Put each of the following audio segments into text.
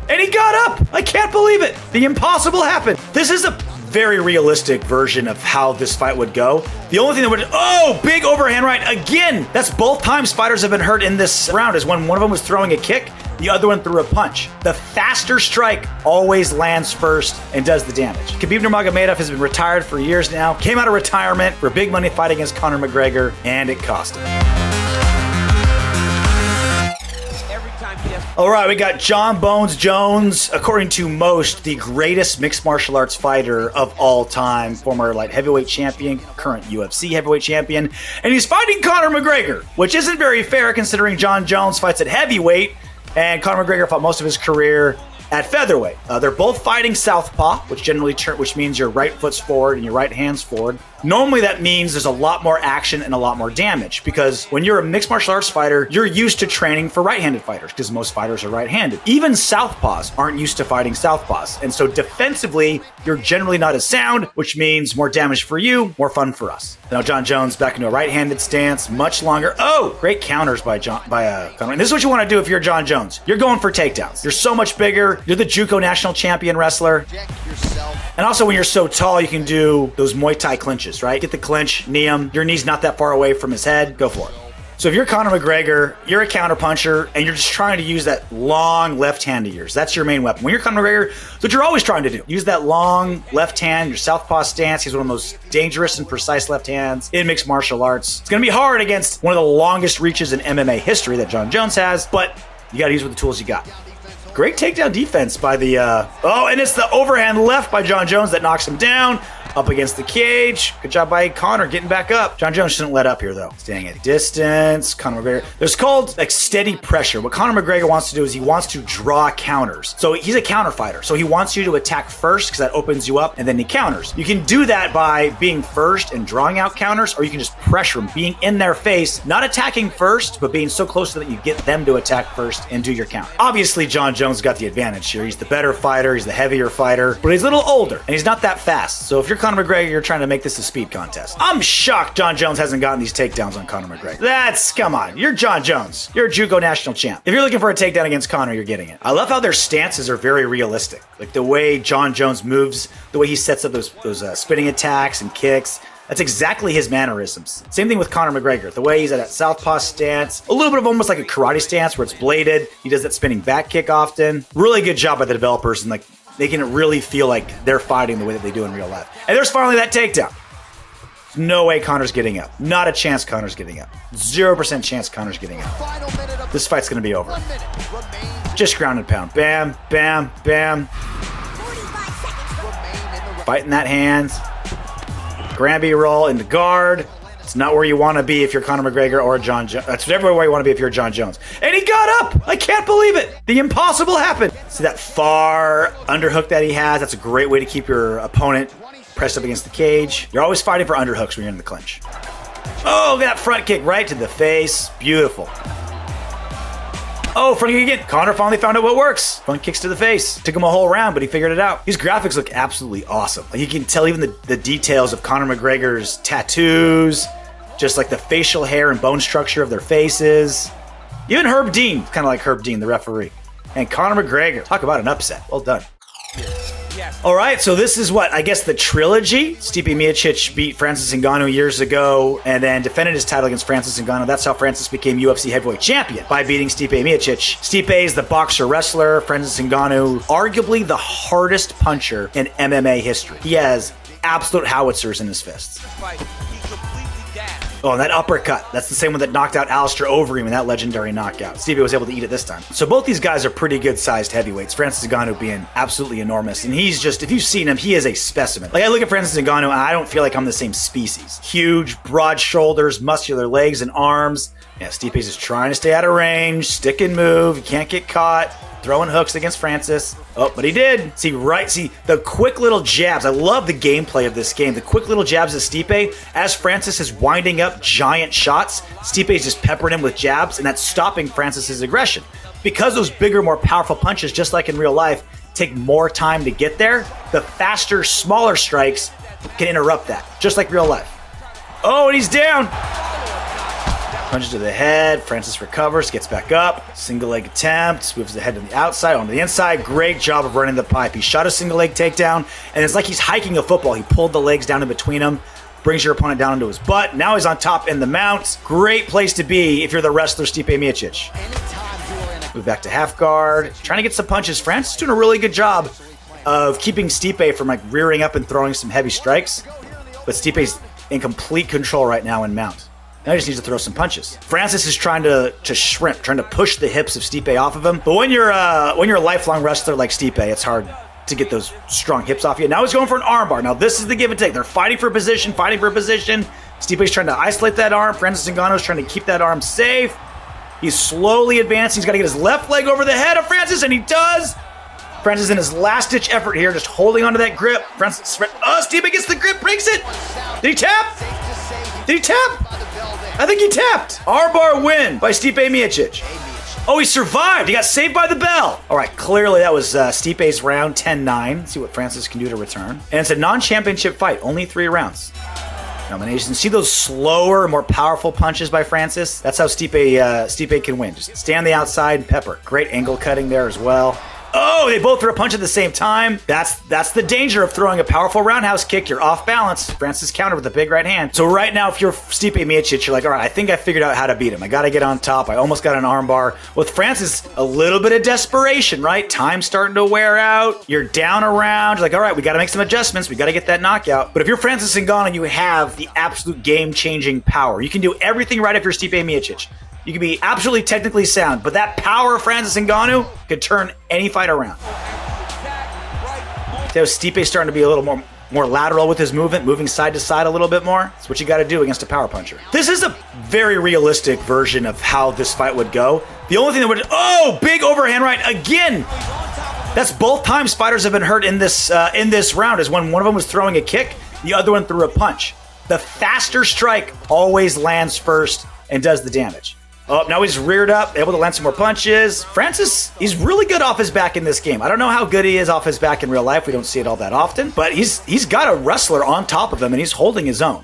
And he got up. I can't believe it. The impossible happened. This is a very realistic version of how this fight would go. The only thing that would, oh, big overhand right again. That's both times fighters have been hurt in this round, is when one of them was throwing a kick, the other one threw a punch. The faster strike always lands first and does the damage. Khabib Nurmagomedov has been retired for years now, came out of retirement for a big money fight against Conor McGregor, and it cost him. All right, we got Jon Bones Jones, according to most, the greatest mixed martial arts fighter of all time, former light heavyweight champion, current UFC heavyweight champion, and he's fighting Conor McGregor, which isn't very fair considering Jon Jones fights at heavyweight and Conor McGregor fought most of his career at featherweight. They're both fighting southpaw, which means your right foot's forward and your right hand's forward. Normally that means there's a lot more action and a lot more damage, because when you're a mixed martial arts fighter, you're used to training for right-handed fighters, because most fighters are right-handed. Even southpaws aren't used to fighting southpaws. And so defensively, you're generally not as sound, which means more damage for you, more fun for us. Now Jon Jones back into a right-handed stance, much longer. Oh, great counters by Conor. And this is what you want to do if you're Jon Jones. You're going for takedowns. You're so much bigger. You're the JUCO national champion wrestler. And also when you're so tall, you can do those Muay Thai clinches, right? Get the clinch, knee him. Your knee's not that far away from his head. Go for it. So if you're Conor McGregor, you're a counter puncher, and you're just trying to use that long left hand of yours. That's your main weapon. When you're Conor McGregor, that's what you're always trying to do. Use that long left hand, your southpaw stance. He's one of the most dangerous and precise left hands in mixed martial arts. It's going to be hard against one of the longest reaches in MMA history that Jon Jones has, but you got to use with the tools you got. Great takedown defense by the, and it's the overhand left by Jon Jones that knocks him down. Up against the cage. Good job by Conor getting back up. Jon Jones shouldn't let up here, though. Staying at distance. Conor McGregor. There's called like steady pressure. What Conor McGregor wants to do is he wants to draw counters. So he's a counter fighter. So he wants you to attack first because that opens you up, and then he counters. You can do that by being first and drawing out counters, or you can just pressure them, being in their face, not attacking first, but being so close that you get them to attack first and do your counter. Obviously, Jon Jones got the advantage here. He's the better fighter. He's the heavier fighter, but he's a little older, and he's not that fast. So if you're Conor McGregor, you're trying to make this a speed contest. I'm shocked Jon Jones hasn't gotten these takedowns on Conor McGregor. Come on, you're Jon Jones. You're a JUCO national champ. If you're looking for a takedown against Conor, you're getting it. I love how their stances are very realistic. Like the way Jon Jones moves, the way he sets up those spinning attacks and kicks. That's exactly his mannerisms. Same thing with Conor McGregor. The way he's at a southpaw stance, a little bit of almost like a karate stance where it's bladed. He does that spinning back kick often. Really good job by the developers and like making it really feel like they're fighting the way that they do in real life. And there's finally that takedown. No way Conor's getting up. Not a chance Conor's getting up. 0% chance Conor's getting up. This fight's gonna be over. Just ground and pound. Bam, bam, bam. Fighting that hand. Granby roll into guard. It's not where you want to be if you're Conor McGregor or Jon Jones. That's everywhere you want to be if you're Jon Jones. And he got up! I can't believe it! The impossible happened! See that far underhook that he has? That's a great way to keep your opponent pressed up against the cage. You're always fighting for underhooks when you're in the clinch. Oh, that front kick right to the face. Beautiful. Oh, front kick again. Conor finally found out what works. Front kicks to the face. Took him a whole round, but he figured it out. These graphics look absolutely awesome. Like you can tell even the details of Conor McGregor's tattoos, just like the facial hair and bone structure of their faces. Even Herb Dean, kind of like Herb Dean, the referee. And Conor McGregor. Talk about an upset. Well done. All right, so this is what, I guess the trilogy. Stipe Miocic beat Francis Ngannou years ago and then defended his title against Francis Ngannou. That's how Francis became UFC heavyweight champion, by beating Stipe Miocic. Stipe is the boxer wrestler. Francis Ngannou, arguably the hardest puncher in MMA history. He has absolute howitzers in his fists. Oh, and that uppercut. That's the same one that knocked out Alistair Overeem in that legendary knockout. Stipe was able to eat it this time. So both these guys are pretty good-sized heavyweights. Francis Ngannou being absolutely enormous. And he's just, if you've seen him, he is a specimen. Like, I look at Francis Ngannou, and I don't feel like I'm the same species. Huge, broad shoulders, muscular legs and arms. Yeah, Stipe's just trying to stay out of range, stick and move. He can't get caught. Throwing hooks against Francis. Oh, but he did. See, the quick little jabs. I love the gameplay of this game. The quick little jabs of Stipe. As Francis is winding up giant shots, Stipe is just peppering him with jabs, and that's stopping Francis's aggression. Because those bigger, more powerful punches, just like in real life, take more time to get there, the faster, smaller strikes can interrupt that, just like real life. Oh, and he's down. Punches to the head. Francis recovers, gets back up. Single leg attempt. Moves the head to the outside, onto the inside. Great job of running the pipe. He shot a single leg takedown, and it's like he's hiking a football. He pulled the legs down in between them. Brings your opponent down into his butt. Now he's on top in the mount. Great place to be if you're the wrestler Stipe Miocic. Move back to half guard. Trying to get some punches. Francis doing a really good job of keeping Stipe from like rearing up and throwing some heavy strikes. But Stipe's in complete control right now in mount. Now he just needs to throw some punches. Francis is trying to shrimp, trying to push the hips of Stipe off of him. But when you're a lifelong wrestler like Stipe, it's hard to get those strong hips off you. Now he's going for an armbar. Now this is the give and take. They're fighting for position. Stipe's trying to isolate that arm. Francis Ngannou's trying to keep that arm safe. He's slowly advancing. He's got to get his left leg over the head of Francis, and he does. Francis in his last-ditch effort here, just holding onto that grip. Stipe gets the grip, breaks it. Did he tap? I think he tapped. Armbar win by Stipe Miocic. Oh, he survived. He got saved by the bell. All right, clearly that was Stipe's round 10-9. See what Francis can do to return. And it's a non-championship fight, only 3 rounds. Nominations. See those slower, more powerful punches by Francis? That's how Stipe can win. Just stay on the outside and pepper. Great angle cutting there as well. Oh, they both threw a punch at the same time. That's the danger of throwing a powerful roundhouse kick. You're off balance. Francis countered with a big right hand. So right now, if you're Stipe Miocic, you're like, all right, I think I figured out how to beat him. I got to get on top. I almost got an armbar. With Francis, a little bit of desperation, right? Time's starting to wear out. You're down a round. You're like, all right, we got to make some adjustments. We got to get that knockout. But if you're Francis Ngannou, you have the absolute game-changing power. You can do everything right if you're Stipe Miocic. You can be absolutely technically sound, but that power of Francis Ngannou could turn any fight around. So Stipe's starting to be a little more lateral with his movement, moving side to side a little bit more. That's what you got to do against a power puncher. This is a very realistic version of how this fight would go. The only thing that would... Oh, big overhand right again! That's both times fighters have been hurt in this round, is when one of them was throwing a kick, the other one threw a punch. The faster strike always lands first and does the damage. Oh, now he's reared up, able to land some more punches. Francis, he's really good off his back in this game. I don't know how good he is off his back in real life. We don't see it all that often. But he's got a wrestler on top of him, and he's holding his own.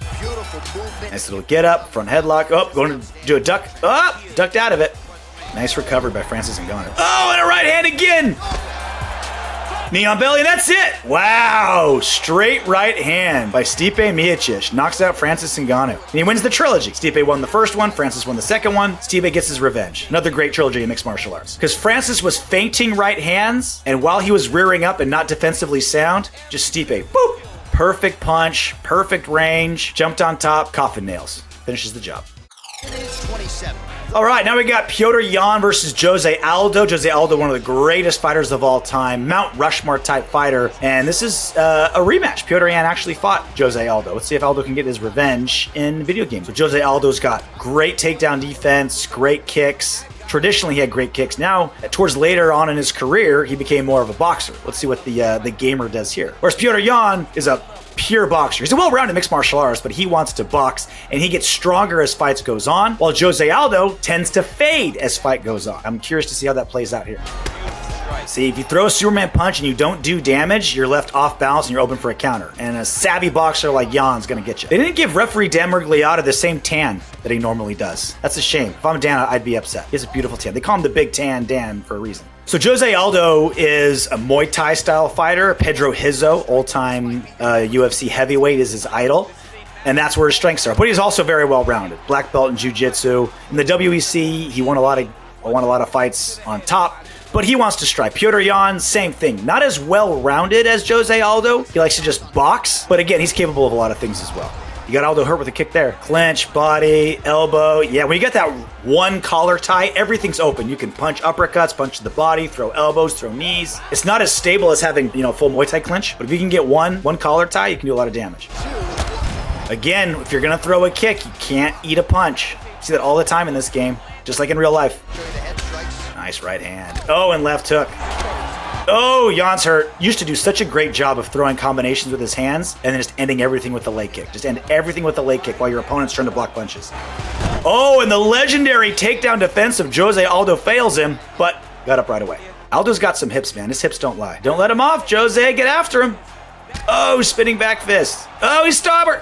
Nice little get up, front headlock. Oh, going to do a duck. Oh, ducked out of it. Nice recovery by Francis Ngannou. Oh, and a right hand again. Knee on belly, and that's it. Wow, straight right hand by Stipe Miocic. Knocks out Francis Ngannou. And he wins the trilogy. Stipe won the first one, Francis won the second one. Stipe gets his revenge. Another great trilogy in mixed martial arts. Because Francis was feinting right hands, and while he was rearing up and not defensively sound, just Stipe, boop, perfect punch, perfect range, jumped on top, coffin nails. Finishes the job. All right, now we got Petr Yan versus Jose Aldo. Jose Aldo, one of the greatest fighters of all time, Mount Rushmore type fighter. And this is a rematch. Petr Yan actually fought Jose Aldo. Let's see if Aldo can get his revenge in video games. So Jose Aldo's got great takedown defense, great kicks. Traditionally, he had great kicks. Now, towards later on in his career, he became more of a boxer. Let's see what the gamer does here. Whereas Petr Yan is a pure boxer. He's a well-rounded mixed martial artist, but he wants to box, and he gets stronger as fights goes on, while Jose Aldo tends to fade as fight goes on. I'm curious to see how that plays out here. See, if you throw a Superman punch and you don't do damage, you're left off balance and you're open for a counter. And a savvy boxer like Jan's gonna get you. They didn't give referee Dan Miragliotta the same tan that he normally does. That's a shame. If I'm Dan, I'd be upset. He has a beautiful tan. They call him the Big Tan Dan for a reason. So Jose Aldo is a Muay Thai style fighter. Pedro Hizo, all-time UFC heavyweight, is his idol. And that's where his strengths are. But he's also very well-rounded. Black belt in jiu-jitsu. In the WEC, he won a lot of fights on top. But he wants to strike. Petr Yan, same thing. Not as well-rounded as Jose Aldo. He likes to just box. But again, he's capable of a lot of things as well. You got Aldo hurt with a kick there. Clinch, body, elbow. Yeah, when you get that one collar tie, everything's open. You can punch uppercuts, punch to the body, throw elbows, throw knees. It's not as stable as having, full Muay Thai clinch. But if you can get one collar tie, you can do a lot of damage. Again, if you're going to throw a kick, you can't eat a punch. You see that all the time in this game, just like in real life. Nice right hand. Oh, and left hook. Oh, Jan's hurt. Used to do such a great job of throwing combinations with his hands and then just ending everything with the leg kick. Just end everything with the leg kick while your opponent's trying to block punches. Oh, and the legendary takedown defense of Jose Aldo fails him, but got up right away. Aldo's got some hips, man. His hips don't lie. Don't let him off, Jose. Get after him. Oh, spinning back fist. Oh, he's staggered.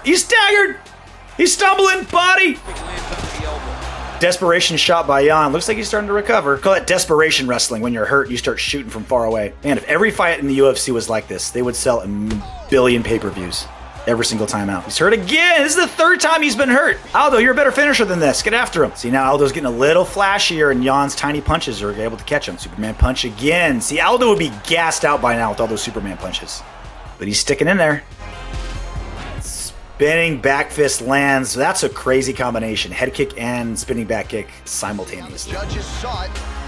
He's stumbling. Body. Desperation shot by Jan. Looks like he's starting to recover. Call that desperation wrestling. When you're hurt, you start shooting from far away. Man, if every fight in the UFC was like this, they would sell a billion pay-per-views every single time out. He's hurt again. This is the third time he's been hurt. Aldo, you're a better finisher than this. Get after him. See, now Aldo's getting a little flashier, and Jan's tiny punches are able to catch him. Superman punch again. See, Aldo would be gassed out by now with all those Superman punches. But he's sticking in there. Spinning back fist lands. That's a crazy combination. Head kick and spinning back kick simultaneously.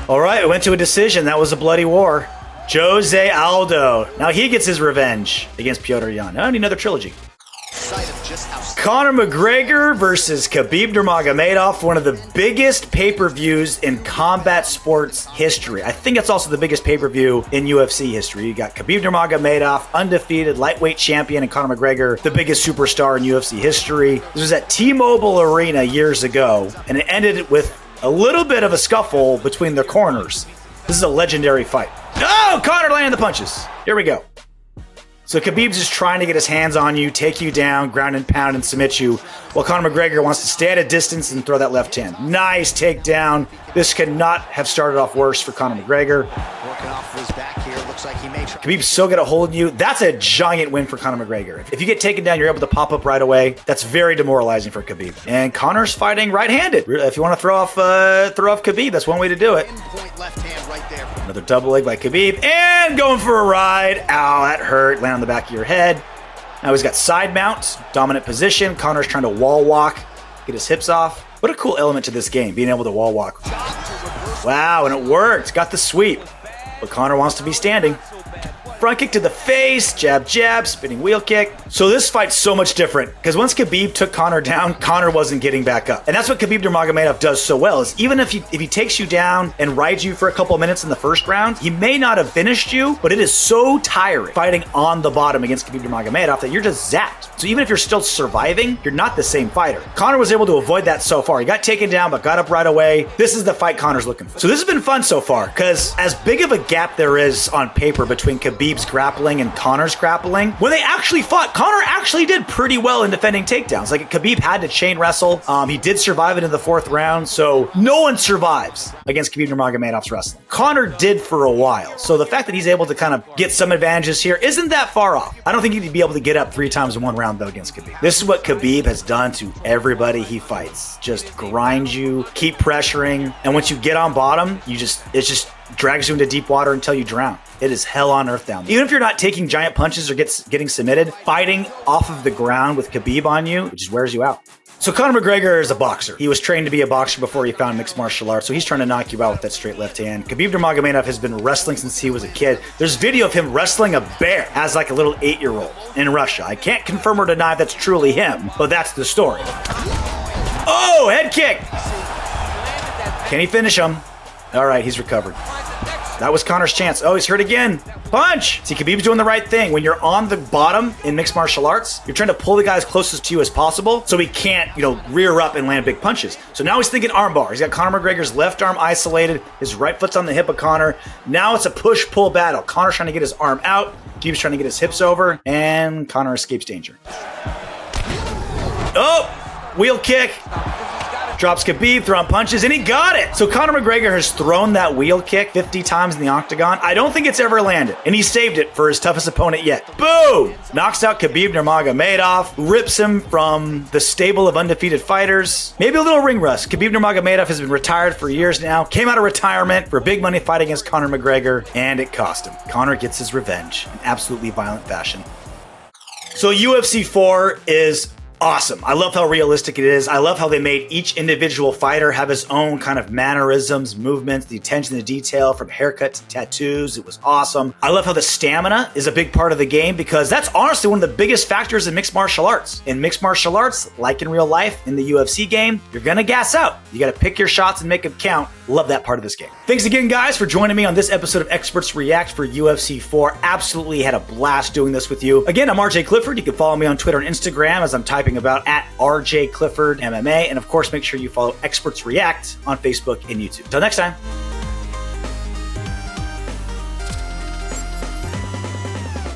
All right, it went to a decision. That was a bloody war. Jose Aldo. Now he gets his revenge against Petr Yan. I need another trilogy. Conor McGregor versus Khabib Nurmagomedov, one of the biggest pay-per-views in combat sports history. I think it's also the biggest pay-per-view in UFC history. You got Khabib Nurmagomedov, undefeated lightweight champion, and Conor McGregor, the biggest superstar in UFC history. This was at T-Mobile Arena years ago, and it ended with a little bit of a scuffle between their corners. This is a legendary fight. Oh, Conor landing the punches. Here we go. So Khabib's just trying to get his hands on you, take you down, ground and pound, and submit you, while Conor McGregor wants to stay at a distance and throw that left hand. Nice takedown. This could not have started off worse for Conor McGregor. Working off his back here. Looks like he may try. Khabib's so good at holding you. That's a giant win for Conor McGregor. If you get taken down, you're able to pop up right away. That's very demoralizing for Khabib. And Conor's fighting right-handed. If you want to throw off Khabib, that's one way to do it. Left hand right there. Another double leg by Khabib, and going for a ride. Ow, that hurt. Land on the back of your head. Now he's got side mount, dominant position. Conor's trying to wall walk, get his hips off. What a cool element to this game, being able to wall walk. Wow, and it worked. Got the sweep. But Conor wants to be standing. Front kick to the face, jab, jab, spinning wheel kick. So this fight's so much different, because once Khabib took Conor down, Conor wasn't getting back up. And that's what Khabib Nurmagomedov does so well, is even if he takes you down and rides you for a couple minutes in the first round, he may not have finished you, but it is so tiring fighting on the bottom against Khabib Nurmagomedov that you're just zapped. So even if you're still surviving, you're not the same fighter. Conor was able to avoid that so far. He got taken down, but got up right away. This is the fight Conor's looking for. So this has been fun so far, because as big of a gap there is on paper between Khabib's grappling and Conor's grappling, when they actually fought, Conor actually did pretty well in defending takedowns. Like, Khabib had to chain wrestle. He did survive it in the fourth round, so no one survives against Khabib Nurmagomedov's wrestling. Conor did for a while, so the fact that he's able to kind of get some advantages here isn't that far off. I don't think he'd be able to get up 3 times in one round, though, against Khabib. This is what Khabib has done to everybody he fights. Just grind you, keep pressuring, and once you get on bottom, it just drags you into deep water until you drown. It is hell on earth down there. Even if you're not taking giant punches or getting submitted, fighting off of the ground with Khabib on you, it just wears you out. So Conor McGregor is a boxer. He was trained to be a boxer before he found mixed martial arts, so he's trying to knock you out with that straight left hand. Khabib Nurmagomedov has been wrestling since he was a kid. There's video of him wrestling a bear as like a little 8-year-old in Russia. I can't confirm or deny that's truly him, but that's the story. Oh, head kick! Can he finish him? All right, he's recovered. That was Conor's chance. Oh, he's hurt again. Punch! See, Khabib's doing the right thing. When you're on the bottom in mixed martial arts, you're trying to pull the guy as closest to you as possible so he can't, rear up and land big punches. So now he's thinking armbar. He's got Conor McGregor's left arm isolated. His right foot's on the hip of Conor. Now it's a push-pull battle. Conor's trying to get his arm out. Khabib's trying to get his hips over. And Conor escapes danger. Oh! Wheel kick. Drops Khabib, throwing punches, and he got it! So Conor McGregor has thrown that wheel kick 50 times in the octagon. I don't think it's ever landed, and he saved it for his toughest opponent yet. Boom! Knocks out Khabib Nurmagomedov, rips him from the stable of undefeated fighters. Maybe a little ring rust. Khabib Nurmagomedov has been retired for years now, came out of retirement for a big money fight against Conor McGregor, and it cost him. Conor gets his revenge in absolutely violent fashion. So UFC 4 is awesome. I love how realistic it is. I love how they made each individual fighter have his own kind of mannerisms, movements, the attention to detail, from haircut to tattoos. It was awesome. I love how the stamina is a big part of the game, because that's honestly one of the biggest factors in mixed martial arts. In mixed martial arts, like in real life, in the UFC game, you're gonna gas out. You gotta pick your shots and make them count. Love that part of this game. Thanks again, guys, for joining me on this episode of Experts React for UFC 4. Absolutely had a blast doing this with you. Again, I'm RJ Clifford. You can follow me on Twitter and Instagram as I'm typing about at RJ Clifford MMA. And of course, make sure you follow Experts React on Facebook and YouTube. Until next time.